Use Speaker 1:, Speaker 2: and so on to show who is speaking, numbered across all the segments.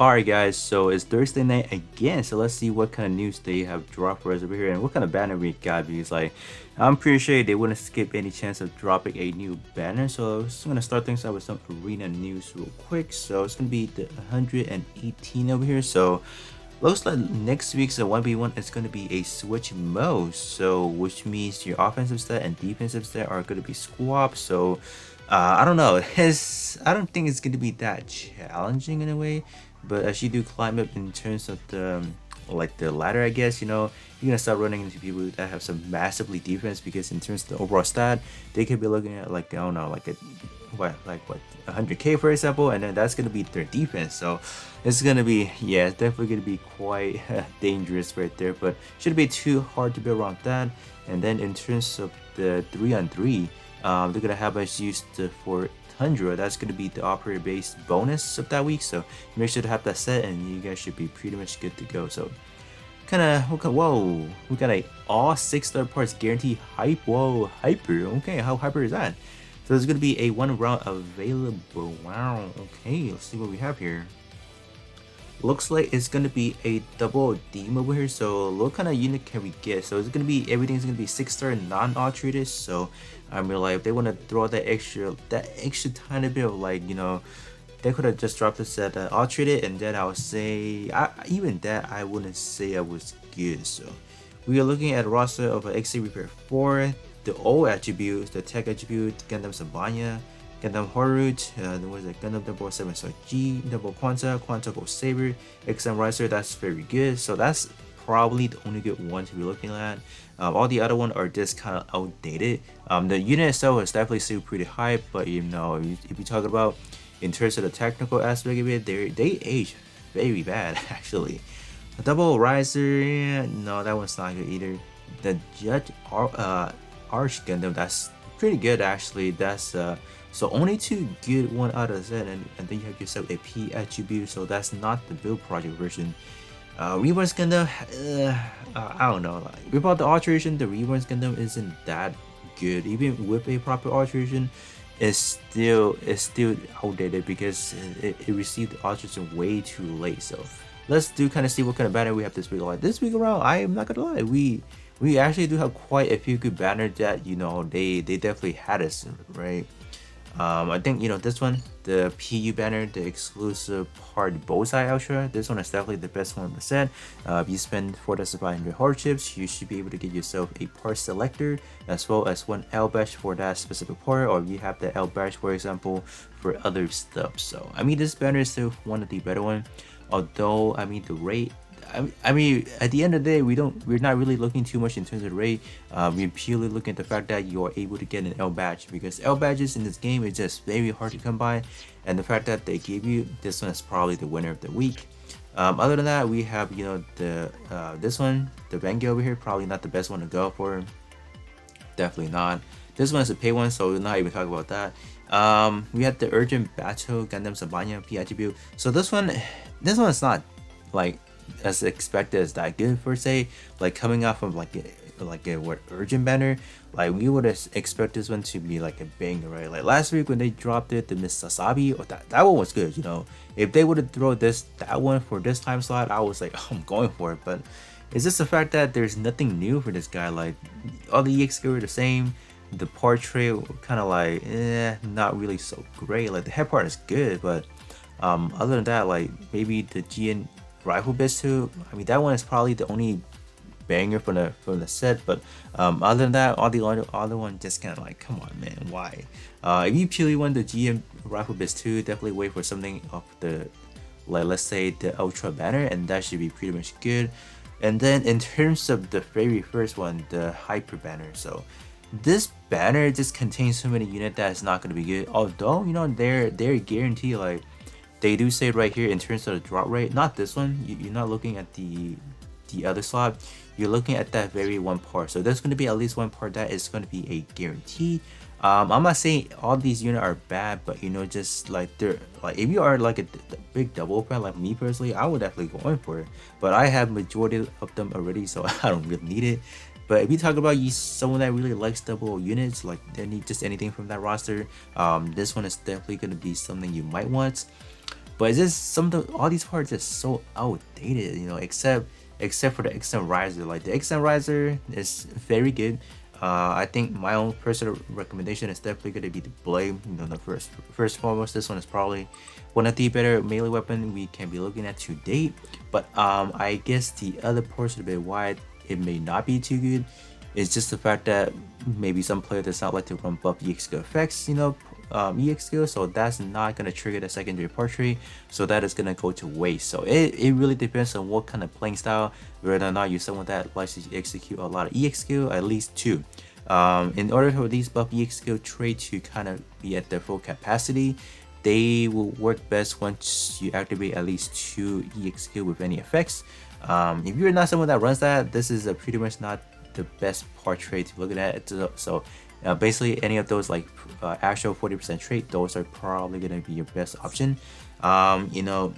Speaker 1: Alright guys, so it's Thursday night again, so let's see what kind of news they have dropped for us over here and what kind of banner we got, because like I'm pretty sure they wouldn't skip any chance of dropping a new banner. So I'm just gonna start things out with some arena news real quick. So it's gonna be the 118 over here. So looks like next week's 1v1 is gonna be a switch mode, so which means your offensive stat and defensive stat are gonna be swapped. So I don't know. I don't think it's gonna be that challenging in a way, but as you do climb up in terms of the like the ladder, I guess you're gonna start running into people that have some massively defense, because in terms of the overall stat, they could be looking at like, I don't know, like a what 100k for example, and then that's gonna be their defense. So it's gonna be, yeah, it's definitely gonna be quite dangerous right there, but shouldn't be too hard to build around that. And then in terms of the 3-on-3, they're gonna have us use the for Tundra. That's gonna be the operator based bonus of that week, so make sure to have that set and you guys should be pretty much good to go. So whoa, we got a all 6 star parts guarantee hype. Whoa, hyper. Okay, how hyper is that? So there's gonna be a 1 round available. Wow. Okay, let's see what we have here. Looks like it's gonna be a double Deem over here. So what kind of unit can we get? So it's gonna be, everything's gonna be 6 star non-ultrated. So I mean, like, if they want to throw that extra tiny bit of, like, they could have just dropped this at ultrated, and then I would say, even that I wouldn't say I was good. So we are looking at a roster of an XC Repair 4, the old attributes, the tech attribute, Gundam Sabanya, Gundam Horut, what is it, Gundam Double 7 Star G, Double Quanta Gold Saber, XM Riser. That's very good. So that's probably the only good one to be looking at. All the other ones are just kind of outdated. The unit itself is definitely still pretty high, but if you talk about in terms of the technical aspect of it, they age very bad actually. A double riser, yeah, no, that one's not good either. The Arch Gundam, that's pretty good actually. That's so only 2 good 1 out of Z, and then you have yourself a P attribute. So that's not the build project version. Reborn's Gundam, I don't know. Like, without the alteration, the Reborn's Gundam isn't that good. Even with a proper alteration, it's still outdated because it received the alteration way too late. So let's do kind of see what kind of banner we have this week. Like this week around, I am not gonna lie, we actually do have quite a few good banners that they definitely had us, right. I think this one, the PU banner, the exclusive part Bullseye Ultra. This one is definitely the best one of the set. If you spend 4,500 hardships, you should be able to get yourself a part selector as well as 1 L badge for that specific part, or you have the L badge, for example, for other stuff. So I mean, this banner is still one of the better one. Although I mean the rate, I mean, at the end of the day, we're not really looking too much in terms of rate. We're purely looking at the fact that you are able to get an L badge, because L badges in this game is just very hard to come by, and the fact that they gave you this one is probably the winner of the week. Other than that, we have the this one, the Vanguard over here, probably not the best one to go for. Definitely not. This one is a pay one, so we'll not even talk about that. We had the Urgent Battle Gundam Sabanya P attribute. So this one is not like as expected as that good per se. Like coming off of like a what urgent banner, like we would expect this one to be like a banger, right? Like last week when they dropped it, the Miss Sasabi, or that one was good. If they would have thrown that one for this time slot, I was like, oh, I'm going for it. But it's just the fact that there's nothing new for this guy. Like all the EX were the same. The portrait kind of like not really so great. Like the head part is good, but other than that, like maybe the GN rifle bits too. I mean, that one is probably the only banger from the set. But other than that, all the other one just kind of like, come on, man, why? If you purely want the GM rifle bits too, definitely wait for something of the, like, let's say the ultra banner, and that should be pretty much good. And then in terms of the very first one, the hyper banner, so this banner just contains so many units that it's not going to be good. Although they're guaranteed, like they do say right here in terms of the drop rate. Not this one. You're not looking at the other slot. You're looking at that very one part. So there's going to be at least one part that is going to be a guarantee. I'm not saying all these units are bad, but just like they're like, if you are like a big double fan like me personally, I would definitely go in for it. But I have majority of them already, so I don't really need it. But if you talk about someone that really likes double units, like they need just anything from that roster, this one is definitely going to be something you might want. But it's just all these parts are just so outdated, you know, except for the extend riser. Like the extend riser is very good. I think my own personal recommendation is definitely going to be the blade. You know, the first and foremost, this one is probably one of the better melee weapon we can be looking at to date. But I guess the other portion of it, why it may not be too good, is just the fact that maybe some player does not like to run buff EX skill effects, you know, EX skill, so that's not going to trigger the secondary portrait, so that is going to go to waste. So it really depends on what kind of playing style, whether or not you're someone that likes to execute a lot of EX skill, at least two. In order for these buff EX skill trait to kind of be at their full capacity, they will work best once you activate at least two EX skill with any effects. If you're not someone that runs that, this is pretty much not the best portrait to look at. So basically any of those like actual 40% trait, those are probably going to be your best option. You know,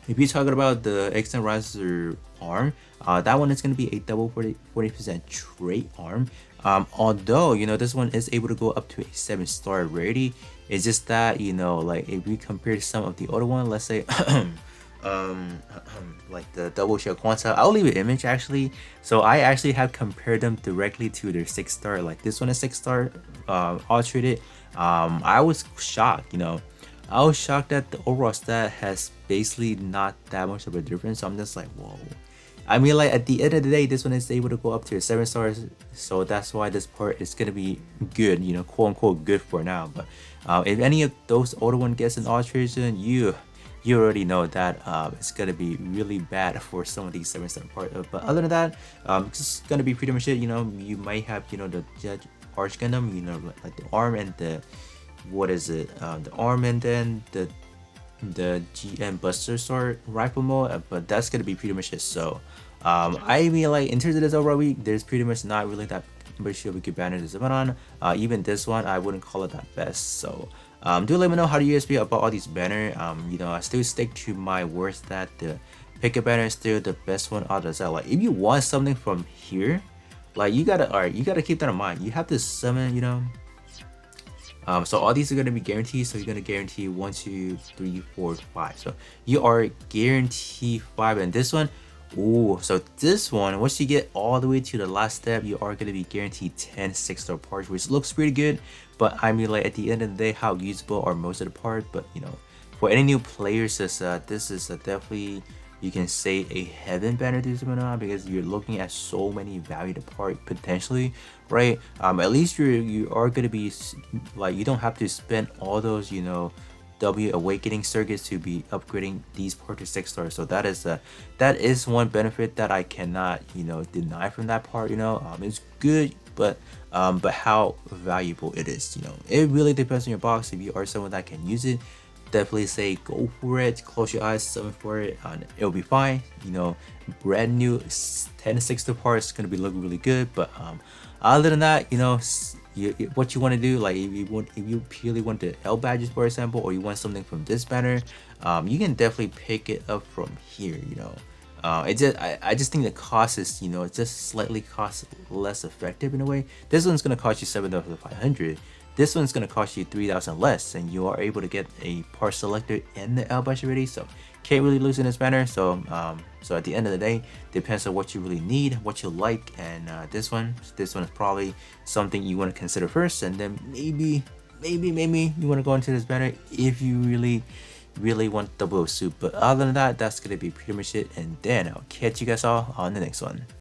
Speaker 1: if you're talking about the extend riser arm, that one is going to be a double 40% trait arm. Although, you know, this one is able to go up to a 7-star rarity. It's just that, you know, like if we compare to some of the other one, let's say like the double shell quanta, I'll leave an image actually. So I actually have compared them directly to their 6-star. Like this one is 6-star all treated. I was shocked, you know, I was shocked that the overall stat has basically not that much of a difference. So I'm just like, whoa. I mean, like at the end of the day, this one is able to go up to 7 stars, so that's why this part is gonna be good, you know, quote unquote good for now. But if any of those older one gets an alteration, you already know that it's gonna be really bad for some of these 7-star part. But other than that, it's gonna be pretty much it. You know, you might have, you know, the Judge Arch Gundam, you know, like the arm and the the arm and then the GM Buster Sword rifle mode, but that's gonna be pretty much it. So I mean, like in terms of this overall week, there's pretty much not really that much of a good banner to summon on. Even this one, I wouldn't call it that best. So do let me know how do you guys feel about all these banner. You know, I still stick to my words that the pickup banner is still the best one out of that. Like if you want something from here, like you gotta keep that in mind. You have to summon, you know. So all these are going to be guaranteed, so you're going to guarantee 1 2 3 4 5, so you are guaranteed 5. And this one, ooh, so this one, once you get all the way to the last step, you are going to be guaranteed 10 6-star parts, which looks pretty good. But I mean, like at the end of the day, how usable are most of the parts? But you know, for any new players, this is definitely, you can say, a heaven banner to summon on, because you're looking at so many valued parts potentially, right? At least you are gonna be like, you don't have to spend all those, you know, W awakening circuits to be upgrading these parts to 6 stars. So that is one benefit that I cannot, you know, deny from that part. You know, it's good, but how valuable it is, you know, it really depends on your box. If you are someone that can use it, definitely say go for it, close your eyes, summon for it, and it'll be fine. You know, brand new 10 6-star parts gonna be looking really good. But other than that, you know, what you want to do, like if you purely want the L badges, for example, or you want something from this banner, you can definitely pick it up from here. You know, I just think the cost is, you know, it's just slightly cost less effective in a way. This one's gonna cost you 7,500. This one's gonna cost you 3,000 less, and you are able to get a part selector and the L badge already. So can't really lose in this banner. So so at the end of the day, depends on what you really need, what you like, and this one is probably something you want to consider first, and then maybe you want to go into this banner if you really want double suit. But other than that, that's gonna be pretty much it, and then I'll catch you guys all on the next one.